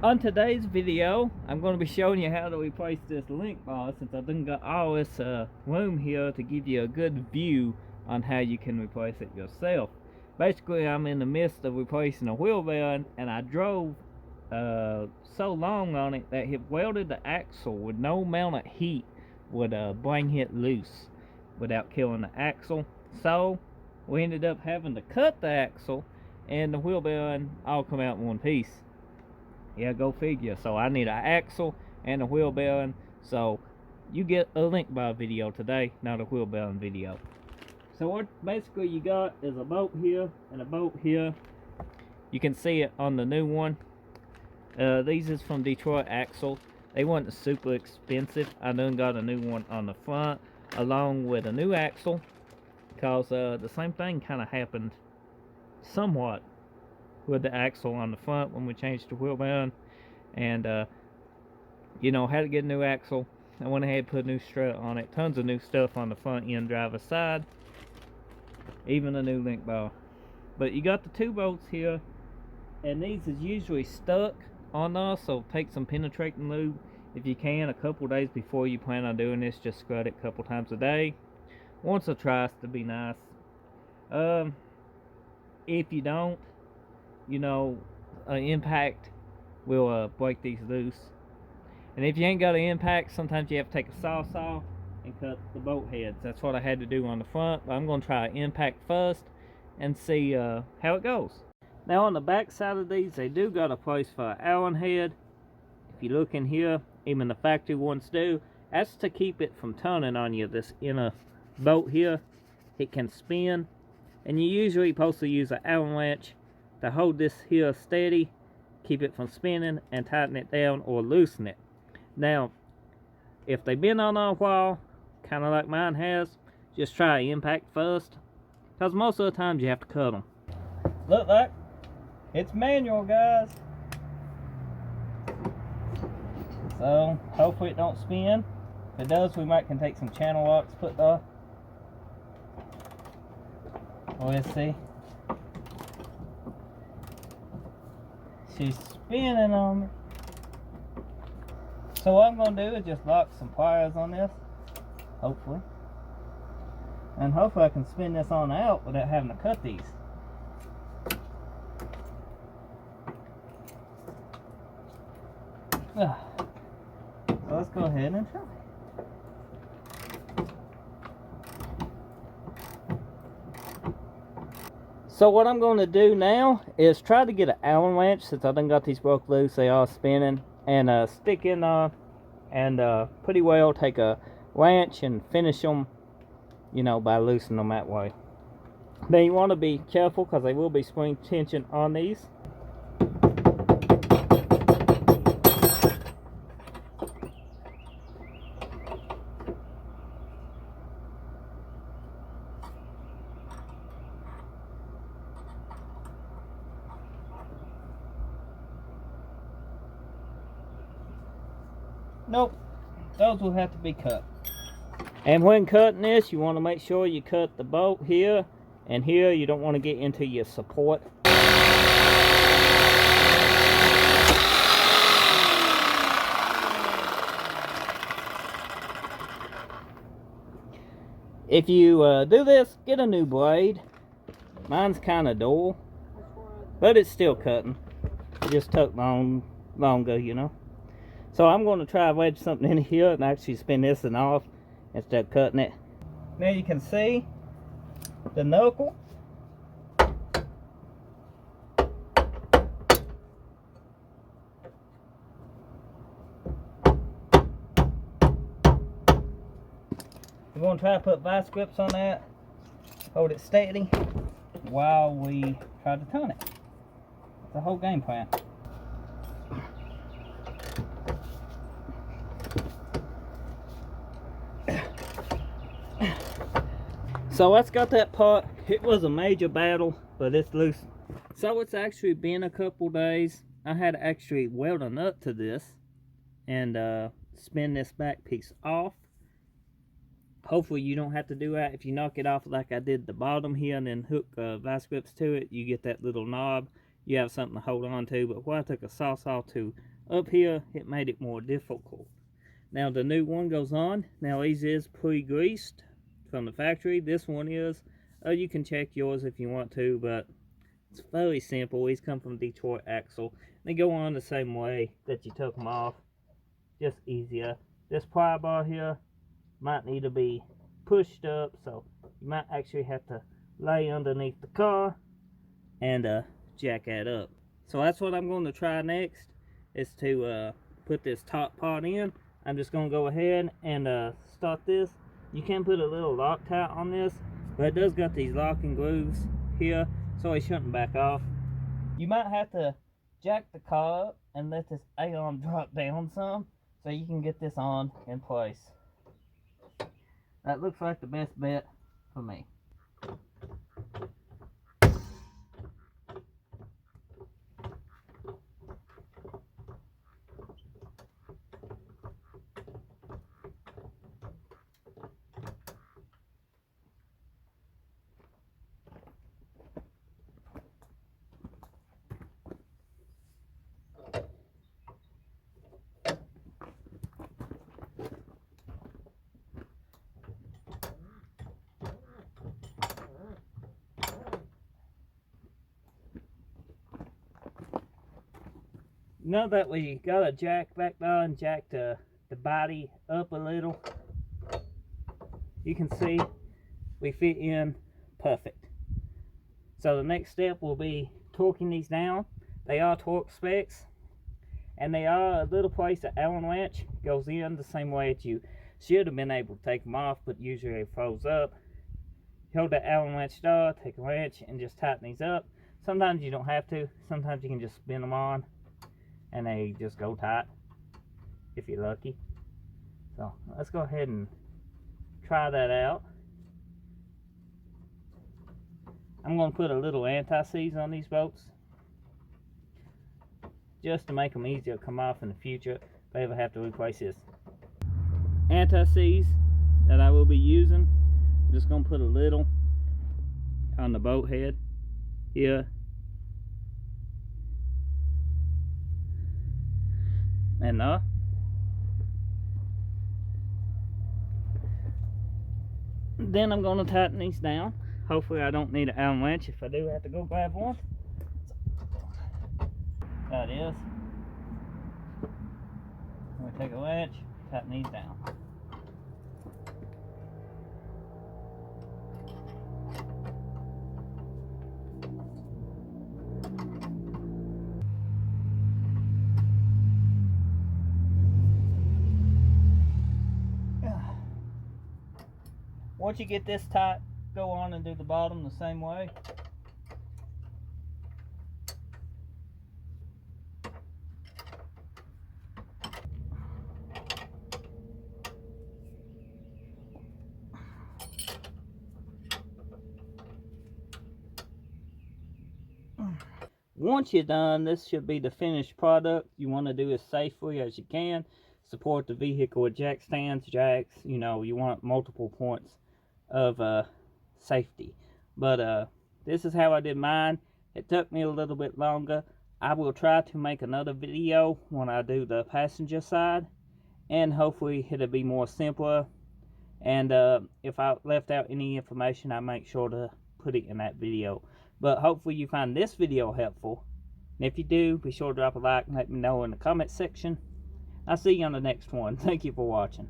On today's video, I'm going to be showing you how to replace this link bar, since I done got all this room here to give you a good view on how you can replace it yourself. Basically, I'm in the midst of replacing a wheel bearing, and I drove so long on it that it welded the axle with no amount of heat would bring it loose without killing the axle. So we ended up having to cut the axle, and the wheel bearing all come out in one piece. Yeah, go figure. So I need an axle and a wheel bearing. So you get a link bar video today, not a wheel bearing video. So what basically you got is a bolt here and a bolt here. You can see it on the new one. These is from Detroit Axle. They weren't super expensive. I done got a new one on the front along with a new axle, because the same thing kind of happened somewhat with the axle on the front when we changed the wheel bearing, and you know, had to get a new axle. I went ahead and put a new strut on it, tons of new stuff on the front end driver's side, even a new link bar. But you got the two bolts here, and these is usually stuck on us, so take some penetrating lube if you can a couple days before you plan on doing this. Just scrub it a couple times a day, once or twice to be nice. If you don't, you know, an impact will break these loose. And if you ain't got an impact, sometimes you have to take a saw and cut the bolt heads. That's what I had to do on the front, but I'm going to try an impact first and see how it goes. Now on the back side of these, they do got a place for an Allen head. If you look in here, even the factory ones do. That's to keep it from turning on you. This inner bolt here, it can spin, and you usually supposed to use an Allen wrench to hold this here steady, keep it from spinning, and tighten it down or loosen it. Now, if they've been on a while, kind of like mine has, just try impact first, because most of the times you have to cut them. Look, like it's manual, guys. So hopefully it don't spin. If it does, we might can take some channel locks put there. We'll see. She's spinning on me. So what I'm going to do is just lock some pliers on this, hopefully. And hopefully I can spin this on out without having to cut these. So let's go ahead and try. So what I'm going to do now is try to get an Allen wrench, since I done got these broke loose, they are spinning, and stick in and pretty well take a wrench and finish them, you know, by loosening them that way. Now you want to be careful, because they will be spring tension on these. Nope, those will have to be cut. And when cutting this, you want to make sure you cut the bolt here and here. You don't want to get into your support. If you do this, get a new blade. Mine's kind of dull, but it's still cutting. It just took longer, you know. So I'm going to try to wedge something in here and actually spin this one off instead of cutting it. Now you can see the knuckle. We're going to try to put vice grips on that, hold it steady while we try to turn it. It's the whole game plan. So that's got that part. It was a major battle, but it's loose. So it's actually been a couple days. I had to actually weld a nut to this and spin this back piece off. Hopefully you don't have to do that. If you knock it off like I did the bottom here and then hook vice grips to it, you get that little knob you have something to hold on to. But when I took a saw to up here, it made it more difficult. Now the new one goes on. Now these is pre-greased from the factory. This one is. You can check yours if you want to, but it's fairly simple. These come from Detroit Axle. They go on the same way that you took them off. Just easier. This pry bar here might need to be pushed up, so you might actually have to lay underneath the car and jack that up. So that's what I'm going to try next, is to put this top part in. I'm just going to go ahead and start this. You can put a little Loctite on this, but it does got these locking grooves here, so it shouldn't back off. You might have to jack the car up and let this A-arm drop down some, so you can get this on in place. That looks like the best bet for me. Now that we got a jack back there and jacked the body up a little, you can see we fit in perfect. So the next step will be torquing these down. They are torque specs, and they are a little place the Allen wrench goes in the same way that you should have been able to take them off, but usually it froze up. You hold that Allen wrench there, take a wrench, and just tighten these up. Sometimes you don't have to. Sometimes you can just spin them on and they just go tight if you're lucky. So let's go ahead and try that out. I'm going to put a little anti-seize on these bolts just to make them easier to come off in the future if I ever have to replace this. Anti-seize that I will be using, I'm just going to put a little on the bolt head here. And then I'm going to tighten these down. Hopefully I don't need an Allen wrench if I do have to go grab one. That is. I'm going to take a wrench, tighten these down. Once you get this tight, go on and do the bottom the same way. Once you're done, this should be the finished product. You want to do as safely as you can. Support the vehicle with jack stands, jacks. You know, you want multiple points of safety. But this is how I did mine. It took me a little bit longer. I will try to make another video when I do the passenger side, and hopefully it'll be more simpler. And if I left out any information, I'll make sure to put it in that video. But hopefully you find this video helpful. And if you do, be sure to drop a like and let me know in the comment section. I'll see you on the next one. Thank you for watching.